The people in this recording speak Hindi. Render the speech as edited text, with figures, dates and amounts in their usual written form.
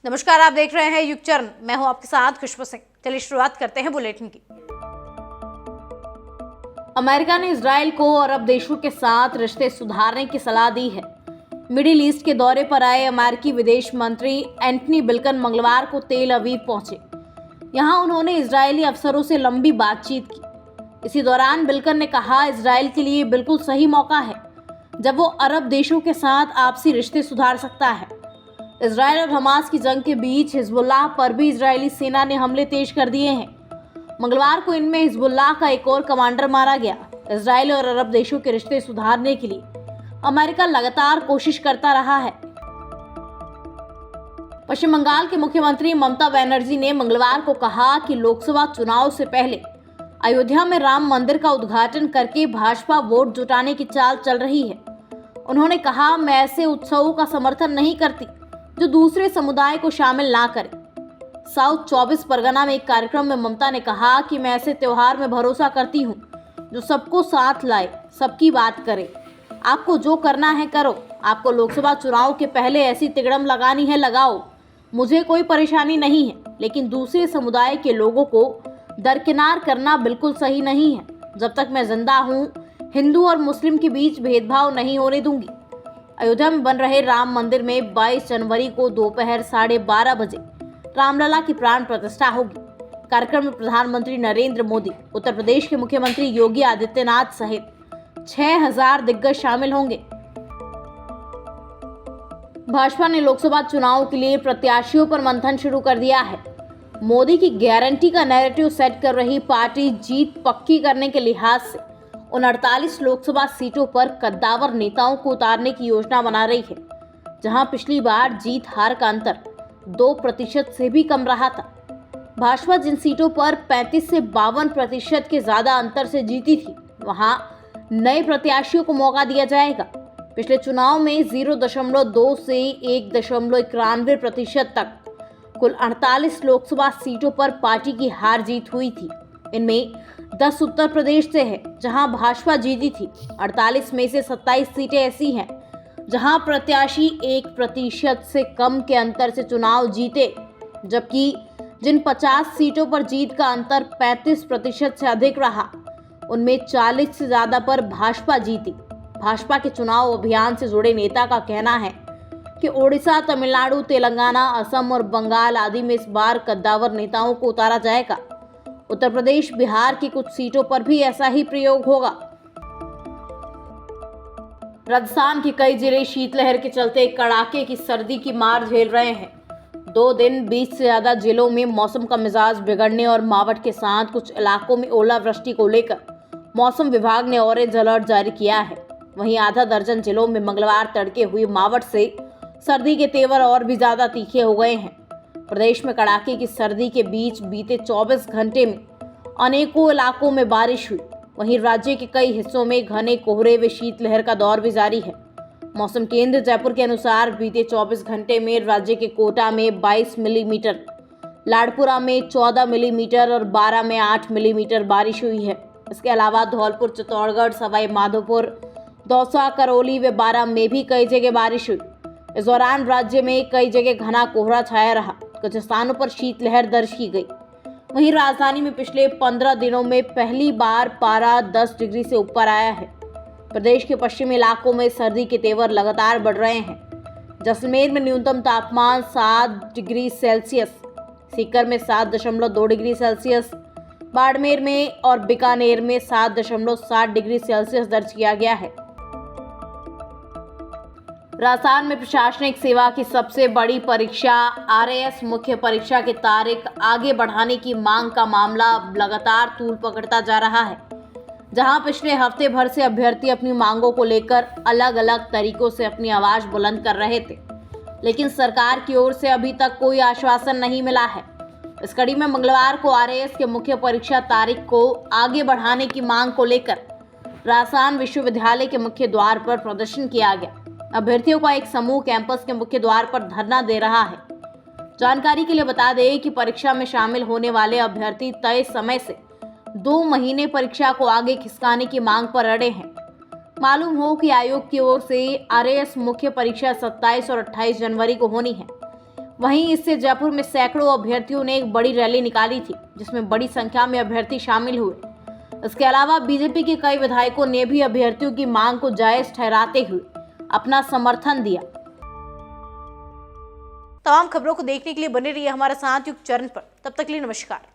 नमस्कार, आप देख रहे हैं युग चरण। मैं हूं आपके साथ खुशबू सिंह। चलिए शुरुआत करते हैं बुलेटिन की। अमेरिका ने इजराइल को अरब देशों के साथ रिश्ते सुधारने की सलाह दी है। मिडिल ईस्ट के दौरे पर आए अमेरिकी विदेश मंत्री एंटनी ब्लिंकन मंगलवार को तेल अवीव पहुंचे। यहां उन्होंने इजरायली अफसरों से लंबी बातचीत की। इसी दौरान ब्लिंकन ने कहा, इजराइल के लिए बिल्कुल सही मौका है जब वो अरब देशों के साथ आपसी रिश्ते सुधार सकता है। इजराइल और हमास की जंग के बीच हिजबुल्लाह पर भी इजरायली सेना ने हमले तेज कर दिए हैं। मंगलवार को इनमें हिजबुल्लाह का एक और कमांडर मारा गया। इजराइल और अरब देशों के रिश्ते सुधारने के लिए अमेरिका लगातार कोशिश करता रहा है। पश्चिम बंगाल के मुख्यमंत्री ममता बनर्जी ने मंगलवार को कहा कि लोकसभा चुनाव से पहले अयोध्या में राम मंदिर का उद्घाटन करके भाजपा वोट जुटाने की चाल चल रही है। उन्होंने कहा, मैं ऐसे उत्सवों का समर्थन नहीं करती जो दूसरे समुदाय को शामिल ना करें। साउथ 24 परगना में एक कार्यक्रम में ममता ने कहा कि मैं ऐसे त्योहार में भरोसा करती हूँ जो सबको साथ लाए, सबकी बात करे। आपको जो करना है करो। आपको लोकसभा चुनाव के पहले ऐसी तिकड़म लगानी है लगाओ, मुझे कोई परेशानी नहीं है, लेकिन दूसरे समुदाय के लोगों को दरकिनार करना बिल्कुल सही नहीं है। जब तक मैं जिंदा हूँ, हिंदू और मुस्लिम के बीच भेदभाव नहीं होने दूंगी। अयोध्या में बन रहे राम मंदिर में 22 जनवरी को दोपहर 12:30 बजे रामलला की प्राण प्रतिष्ठा होगी। कार्यक्रम में प्रधानमंत्री नरेंद्र मोदी, उत्तर प्रदेश के मुख्यमंत्री योगी आदित्यनाथ सहित 6000 दिग्गज शामिल होंगे। भाजपा ने लोकसभा चुनाव के लिए प्रत्याशियों पर मंथन शुरू कर दिया है। मोदी की गारंटी का नैरेटिव सेट कर रही पार्टी जीत पक्की करने के लिहाज से उन 48 लोकसभा सीटों पर कद्दावर नेताओं को उतारने की योजना बना रही है, जहां पिछली बार जीत हार का अंतर 2% से भी कम रहा था। भाजपा जिन सीटों पर 35 से 52% के ज्यादा अंतर से जीती थी, वहां नए प्रत्याशियों को मौका दिया जाएगा। पिछले चुनाव में 0.2 से 1.91% तक कुल 48 लोकसभा सीटों पर पार्टी की हार जीत हुई थी। इनमें 10 उत्तर प्रदेश से है, जहां भाजपा जीती थी। 48 में से 27 सीटें ऐसी हैं जहां प्रत्याशी 1% से कम के अंतर से चुनाव जीते, जबकि जिन 50 सीटों पर जीत का अंतर 35% से अधिक रहा, उनमें 40 से ज्यादा पर भाजपा जीती। भाजपा के चुनाव अभियान से जुड़े नेता का कहना है कि ओडिशा, तमिलनाडु, तेलंगाना, असम और बंगाल आदि में इस बार कद्दावर नेताओं को उतारा जाएगा। उत्तर प्रदेश, बिहार की कुछ सीटों पर भी ऐसा ही प्रयोग होगा। राजस्थान के कई जिले शीतलहर के चलते कड़ाके की सर्दी की मार झेल रहे हैं। 2 दिन 20 से ज्यादा जिलों में मौसम का मिजाज बिगड़ने और मावठ के साथ कुछ इलाकों में ओलावृष्टि को लेकर मौसम विभाग ने ऑरेंज अलर्ट जारी किया है। वहीं आधा दर्जन जिलों में मंगलवार तड़के हुई मावठ से सर्दी के तेवर और भी ज्यादा तीखे हो गए हैं। प्रदेश में कड़ाके की सर्दी के बीच बीते 24 घंटे में अनेकों इलाकों में बारिश हुई। वहीं राज्य के कई हिस्सों में घने कोहरे व शीतलहर का दौर भी जारी है। मौसम केंद्र जयपुर के अनुसार बीते 24 घंटे में राज्य के कोटा में 22 मिलीमीटर, लाड़पुरा में 14 मिलीमीटर और 12 में 8 मिलीमीटर बारिश हुई है। इसके अलावा धौलपुर, चित्तौड़गढ़, सवाई माधोपुर, दौसा, करौली व बारां में भी कई जगह बारिश हुई। इस दौरान राज्य में कई जगह घना कोहरा छाया रहा। कुछ स्थानों पर शीतलहर दर्ज की गई। वहीं राजधानी में पिछले 15 दिनों में पहली बार पारा 10 डिग्री से ऊपर आया है। प्रदेश के पश्चिमी इलाकों में सर्दी के तेवर लगातार बढ़ रहे हैं। जैसलमेर में न्यूनतम तापमान 7 डिग्री सेल्सियस, सीकर में 7.2 डिग्री सेल्सियस, बाड़मेर में और बीकानेर में 7.7 डिग्री सेल्सियस दर्ज किया गया है। राजस्थान में प्रशासनिक सेवा की सबसे बड़ी परीक्षा आरएएस मुख्य परीक्षा की तारीख आगे बढ़ाने की मांग का मामला लगातार तूल पकड़ता जा रहा है। जहां पिछले हफ्ते भर से अभ्यर्थी अपनी मांगों को लेकर अलग अलग तरीकों से अपनी आवाज बुलंद कर रहे थे, लेकिन सरकार की ओर से अभी तक कोई आश्वासन नहीं मिला है। इस कड़ी में मंगलवार को आरएएस के मुख्य परीक्षा तारीख को आगे बढ़ाने की मांग को लेकर राजस्थान विश्वविद्यालय के मुख्य द्वार पर प्रदर्शन किया गया। अभ्यर्थियों का एक समूह कैंपस के मुख्य द्वार पर धरना दे रहा है। जानकारी के लिए बता दें कि परीक्षा में शामिल होने वाले अभ्यर्थी तय समय से 2 महीने परीक्षा को आगे खिसकाने की मांग पर अड़े हैं। मालूम हो कि आयोग की ओर से आरएएस मुख्य परीक्षा 27 और 28 जनवरी को होनी है। वहीं इससे जयपुर में सैकड़ों अभ्यर्थियों ने एक बड़ी रैली निकाली थी, जिसमें बड़ी संख्या में अभ्यर्थी शामिल हुए। इसके अलावा बीजेपी के कई विधायकों ने भी अभ्यर्थियों की मांग को जायज ठहराते हुए अपना समर्थन दिया। तमाम खबरों को देखने के लिए बने रहिए हमारे साथ युग चैनल पर। तब तक के लिए नमस्कार।